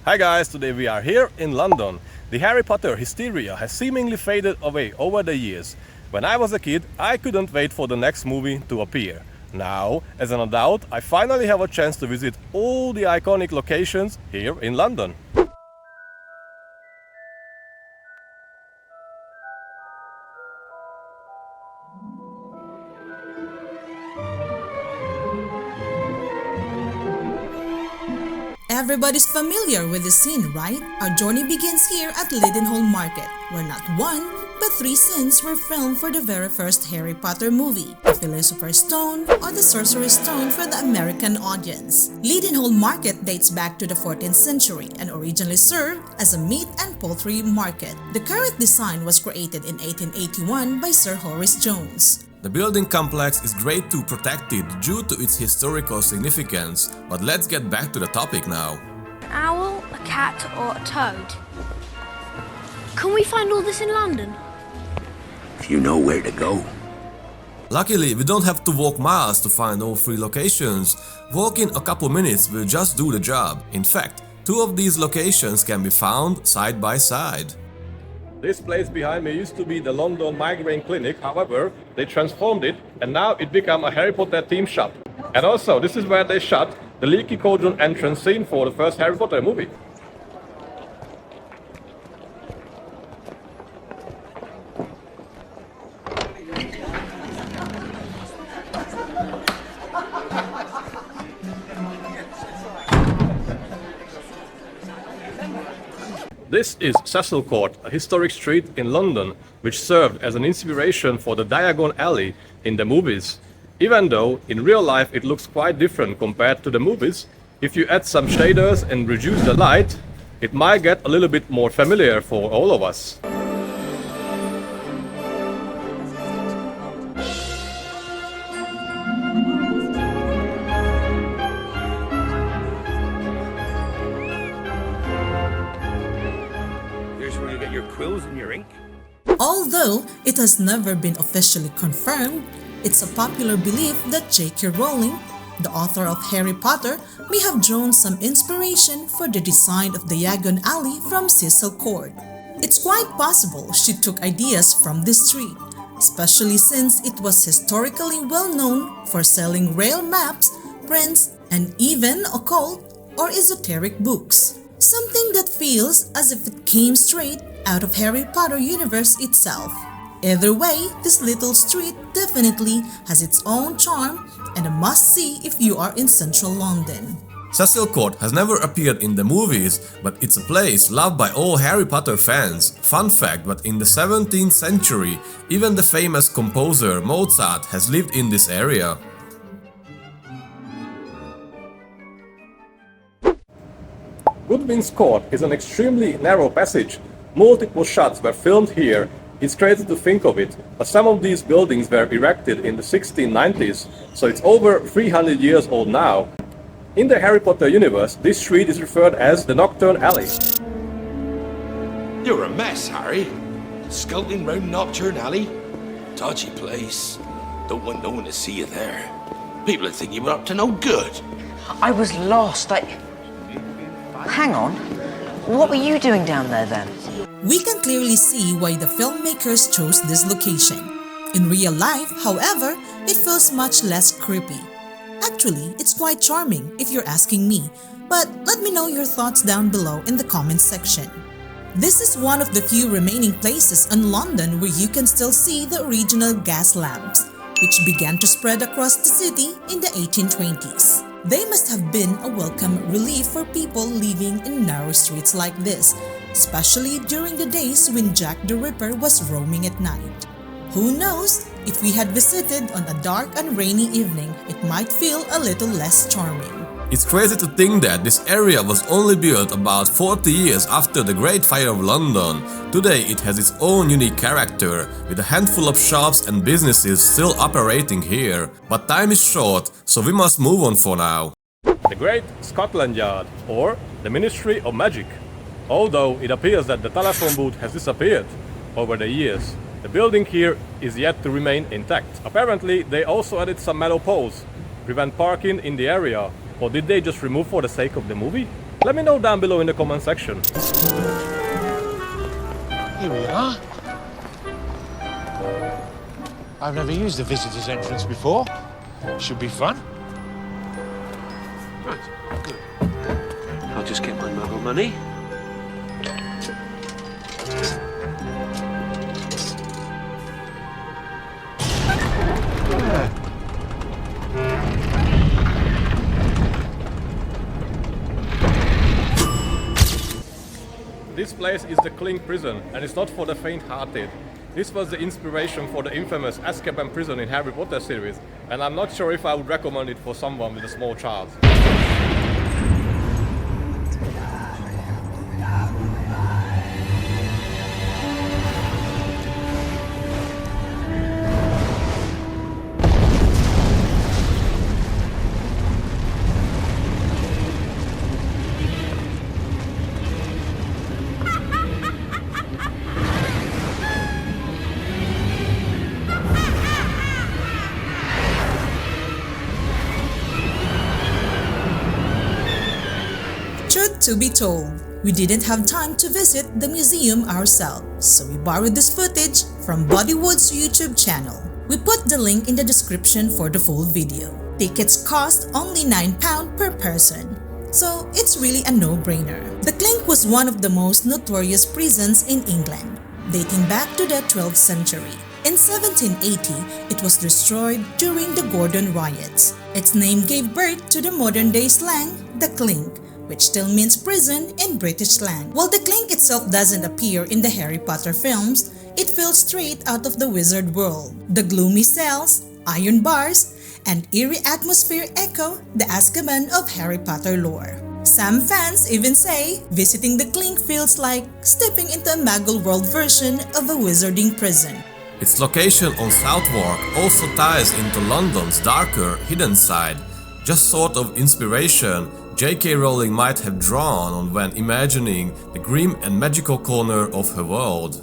Hi guys, today we are here in London. The Harry Potter hysteria has seemingly faded away over the years. When I was a kid, I couldn't wait for the next movie to appear. Now, as an adult, I finally have a chance to visit all the iconic locations here in London. Everybody's familiar with this scene, right? Our journey begins here at Leadenhall Market, where not one, but 3 scenes were filmed for the very first Harry Potter movie, the Philosopher's Stone or the Sorcerer's Stone for the American audience. Leadenhall Market dates back to the 14th century and originally served as a meat and poultry market. The current design was created in 1881 by Sir Horace Jones. The building complex is great to protected due to its historical significance, but let's get back to the topic now. An owl, a cat or a toad? Can we find all this in London? If you know where to go. Luckily, we don't have to walk miles to find all 3 locations. Walking a couple minutes will just do the job. In fact, 2 of these locations can be found side by side. This place behind me used to be the London Migraine Clinic, however, they transformed it and now it became a Harry Potter theme shop. And also, this is where they shot the Leaky Cauldron entrance scene for the first Harry Potter movie. This is Cecil Court, a historic street in London which served as an inspiration for the Diagon Alley in the movies. Even though in real life it looks quite different compared to the movies, if you add some shaders and reduce the light, it might get a little bit more familiar for all of us. Quills and your ink. Although it has never been officially confirmed, it's a popular belief that J.K. Rowling, the author of Harry Potter, may have drawn some inspiration for the design of Diagon Alley from Cecil Court. It's quite possible she took ideas from this street, especially since it was historically well known for selling rare maps, prints, and even occult or esoteric books. Something that feels as if it came straight out of Harry Potter universe itself. Either way, this little street definitely has its own charm and a must-see if you are in central London. Cecil Court has never appeared in the movies, but it's a place loved by all Harry Potter fans. Fun fact, but in the 17th century, even the famous composer Mozart has lived in this area. Goodwin's Court is an extremely narrow passage. Multiple shots were filmed here. It's crazy to think of it, but some of these buildings were erected in the 1690s, so it's over 300 years old now. In the Harry Potter universe, this street is referred as the Nocturn Alley. You're a mess, Harry. Skulking round Nocturn Alley? Dodgy place. Don't want no one to see you there. People would think you were up to no good. I was lost. Hang on. What were you doing down there then? We can clearly see why the filmmakers chose this location. In real life, however, it feels much less creepy. Actually, it's quite charming if you're asking me, but let me know your thoughts down below in the comments section. This is one of the few remaining places in London where you can still see the original gas lamps, which began to spread across the city in the 1820s. They must have been a welcome relief for people living in narrow streets like this, especially during the days when Jack the Ripper was roaming at night. Who knows, if we had visited on a dark and rainy evening, it might feel a little less charming. It's crazy to think that this area was only built about 40 years after the Great Fire of London. Today it has its own unique character, with a handful of shops and businesses still operating here. But time is short, so we must move on for now. The Great Scotland Yard, or the Ministry of Magic. Although it appears that the telephone booth has disappeared over the years, the building here is yet to remain intact. Apparently they also added some metal poles, prevent parking in the area. Or did they just remove for the sake of the movie? Let me know down below in the comment section. Here we are. I've never used the visitor's entrance before. Should be fun. Right, good. I'll just get my muggle money. This place is the Clink Prison, and it's not for the faint-hearted. This was the inspiration for the infamous Azkaban prison in Harry Potter series, and I'm not sure if I would recommend it for someone with a small child. To be told, we didn't have time to visit the museum ourselves, so we borrowed this footage from Bollywood's YouTube channel. We put the link in the description for the full video. Tickets cost only £9 per person, so it's really a no-brainer. The Clink was one of the most notorious prisons in England, dating back to the 12th century. In 1780, it was destroyed during the Gordon riots. Its name gave birth to the modern-day slang, the Clink, which still means prison in British slang. While the Clink itself doesn't appear in the Harry Potter films, it feels straight out of the wizard world. The gloomy cells, iron bars, and eerie atmosphere echo the Azkaban of Harry Potter lore. Some fans even say visiting the Clink feels like stepping into a Muggle world version of a wizarding prison. Its location on Southwark also ties into London's darker, hidden side, just sort of inspiration J.K. Rowling might have drawn on when imagining the grim and magical corner of her world.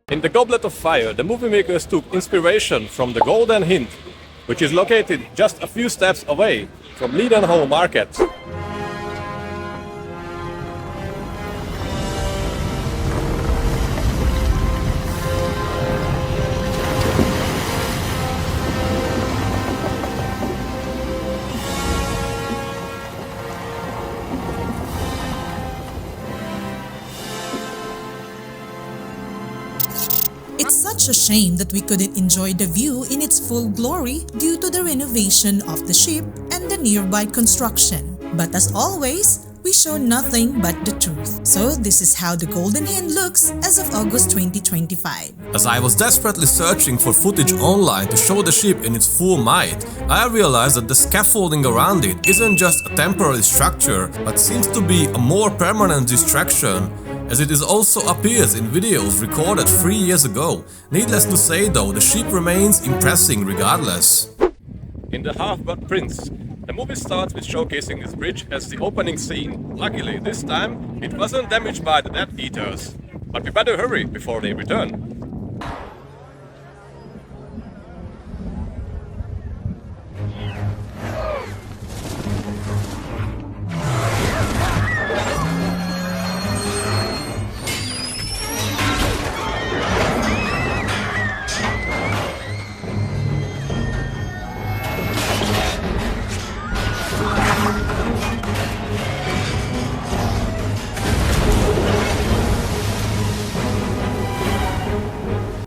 In The Goblet of Fire, the movie makers took inspiration from the Golden Hinde, which is located just a few steps away from Leadenhall Market. It's such a shame that we couldn't enjoy the view in its full glory due to the renovation of the ship and the nearby construction. But as always, we show nothing but the truth. So this is how the Golden Hinde looks as of August 2025. As I was desperately searching for footage online to show the ship in its full might, I realized that the scaffolding around it isn't just a temporary structure, but seems to be a more permanent distraction, as it also appears in videos recorded 3 years ago. Needless to say though, the ship remains impressive regardless. In The Half-Blood Prince, the movie starts with showcasing this bridge as the opening scene. Luckily, this time, it wasn't damaged by the Death Eaters. But we better hurry before they return.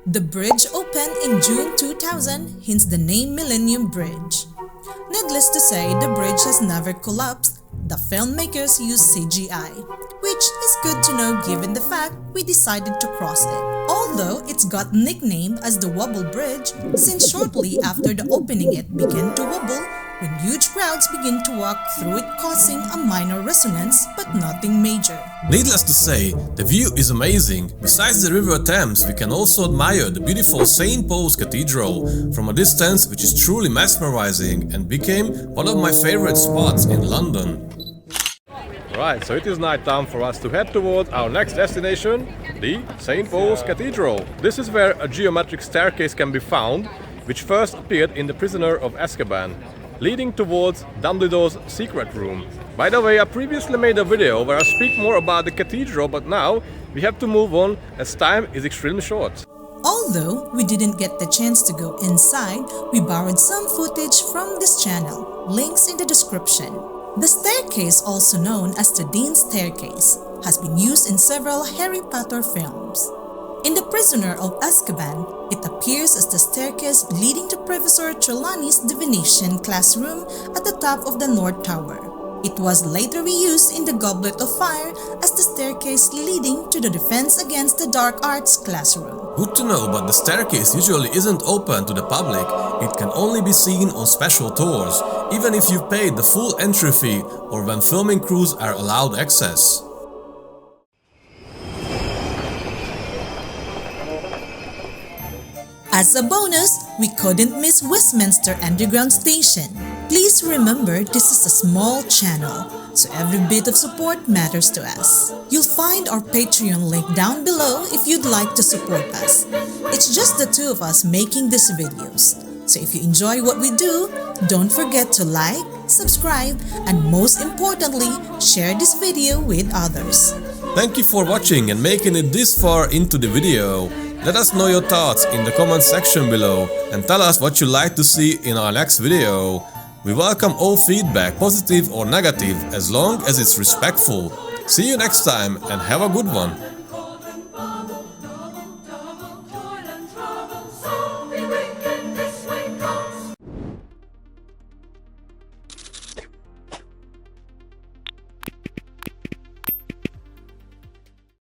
The bridge opened in June 2000, hence the name Millennium Bridge. Needless to say, the bridge has never collapsed. The filmmakers used CGI, which is good to know given the fact we decided to cross it. Although it's got nicknamed as the Wobble Bridge, since shortly after the opening it began to wobble when huge crowds begin to walk through it, causing a minor resonance but nothing major. Needless to say, the view is amazing. Besides the River Thames, we can also admire the beautiful St. Paul's Cathedral from a distance, which is truly mesmerizing and became one of my favorite spots in London. Right, so it is night time for us to head toward our next destination, the St. Paul's Cathedral. This is where a geometric staircase can be found, which first appeared in The Prisoner of Azkaban, leading towards Dumbledore's secret room. By the way, I previously made a video where I speak more about the Cathedral, but now we have to move on as time is extremely short. Although we didn't get the chance to go inside, we borrowed some footage from this channel, links in the description. The staircase, also known as the Dean's Staircase, has been used in several Harry Potter films. In The Prisoner of Azkaban, it appears as the staircase leading to Professor Trelawney's divination classroom at the top of the North Tower. It was later reused in the Goblet of Fire as the staircase leading to the Defense Against the Dark Arts classroom. Good to know, but the staircase usually isn't open to the public. It can only be seen on special tours, even if you paid the full entry fee or when filming crews are allowed access. As a bonus, we couldn't miss Westminster Underground Station. Please remember this is a small channel, so every bit of support matters to us. You'll find our Patreon link down below if you'd like to support us. It's just the two of us making these videos, so if you enjoy what we do, don't forget to like, subscribe, and most importantly, share this video with others. Thank you for watching and making it this far into the video. Let us know your thoughts in the comment section below and tell us what you'd like to see in our next video. We welcome all feedback, positive or negative, as long as it's respectful. See you next time and have a good one.